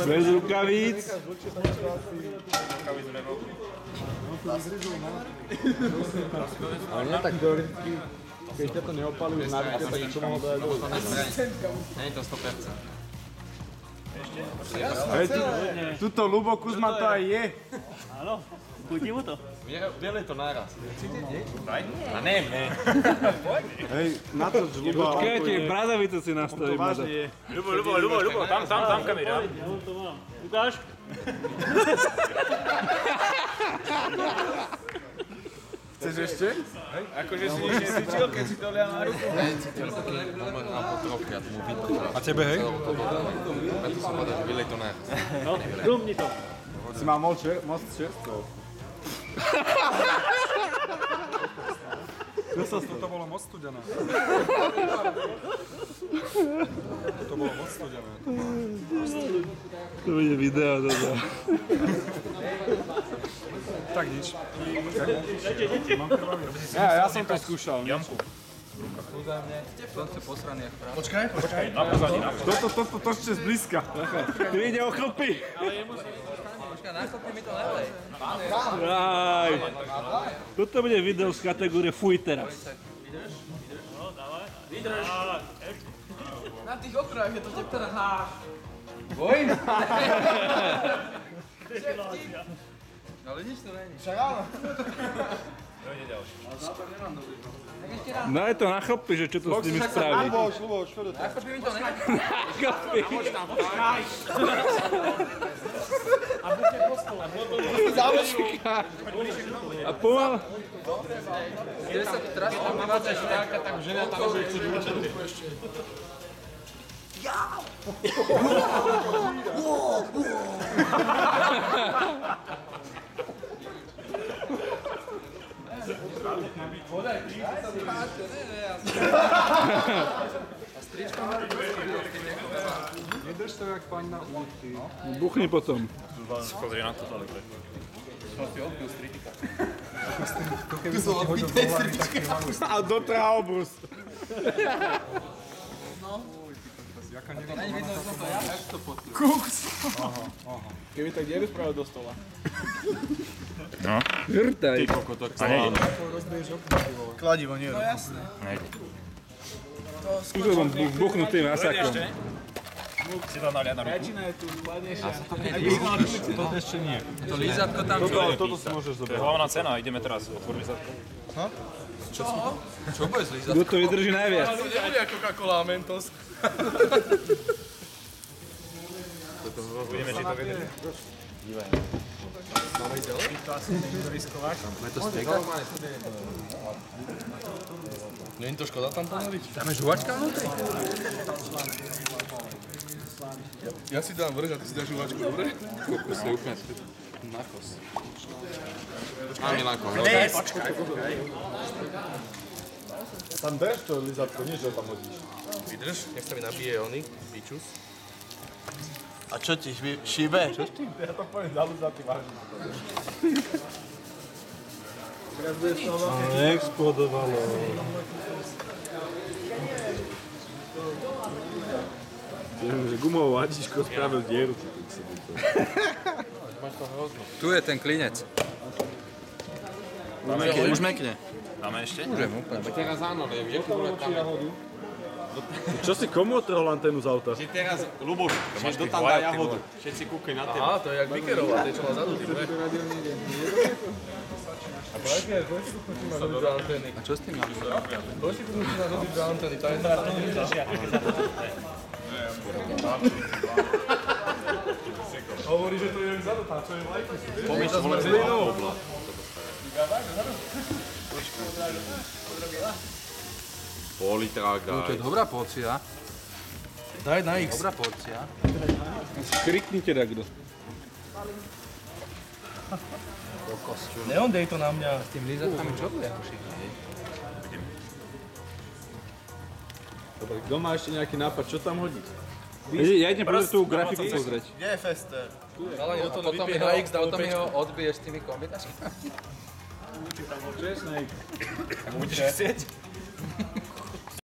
Bez rukavíc. Ale nie tak teoreticky, keď ťa to neopaluje na ruke, tak čo mohol dať dole? Nie je to 100%. Tuto Lubo Kuzma to aj je. Áno, chutí mu to. Bielej to naraz. A ne. Hej, natoč Lubo. Počkajte, bradavicu si nastavím. Ľubo, tam kamera. Ja to mám. Ukáž. Chceš ešte? Akože si nič necítil, keď si to lial na ruku? Ne, cítil taký moment, alebo trochu, ja tomu vidím. A tebe, hej? Preto som povedal, že bielej to naraz. No, rumni to. Si mal moc čerstvo. To bolo moc studené. To bolo moc studené. To bude video toto. Tak nič. Ja som to skúšal. Počkaj. To ešte zblízka. Tu ide o chlpy. Počkaj, náchopne mi to nalej. Aj. Toto bude video z kategórie fuj teraz. Vydrž. Na tých okrajoch je to teprhá. Ale nič to není. Však áno. Daj to na chlpy, že čo to s nimi spraví. Náchopne mi to nalej. A pomal. Kde sa teraz pomývača štáka, tak žena tam bude chcieť učiť. Nedrž to jak paň na údky. Buchni potom. Pozri na to. A dotrhal brus. Keby tak jeden spravil do stola. Hrtaj. Kladivo, nie. No jasné. Skúšal som buchnutým masakrom. Si to naliať na ruku. Väčšina je tu chladnejšia. To ešte nie. To lízatko tam Toto si môžeš To je zobrať. hlavná cena, ideme teraz otvoriť zadko. Čo bude s lízatkom? Kto to vydrží najviac? To nebude ako Coca-Cola a Mentos. Budeme, či to vedeli. Máme ísť ďalej? Máme to steka? Není to škoda tam ponoriť? Tam je žuvačka vnútri? Ja si dám vrch a ty si dáš žuvačku, dobre? Kokos je úplne na kos. A Milanko, Tam drž to lizatko, nie že ho tam hodíš. Vydrž, nech sa mi nabije oný, bičus. A čo ti šíbe? Ja to poviem za lizatý vážim. Explodovalo. Že gumovou hadičkou spravil dieru. Tu je ten klinec. Už mekne. Máme ešte? Môžem úplne. Teraz áno, neviem, ako bude tam. Čo si komu otrhol anténu z auta? Že teraz, Luboš, že do tam dá jahodu. Všetci kúkaj na teba. Aha, to je jak Bikerová, to je čo má zadu, ty bude. A čo s tým mám? Boží, tu musí nás hodiť do antény, to je teraz to nedržia. Hovorí, že to je vzadu, tá čo je vlajky. Pomýš, vole, zlinou. Pol litra, To je dobrá porcia. Daj na X. Dobrá porcia. Kriknite takto. Neon, dej to na mňa. S tým lízatkami čo bude ako šikne? Dobre, kto má ešte nejaký nápad, čo tam hodiť? Ja idem tú grafiku pozrieť. Kde je Fester? Ale do toho vypije na X, dal Potom to ho odbiješ s tými kombinačkami. Tak budeš chcieť?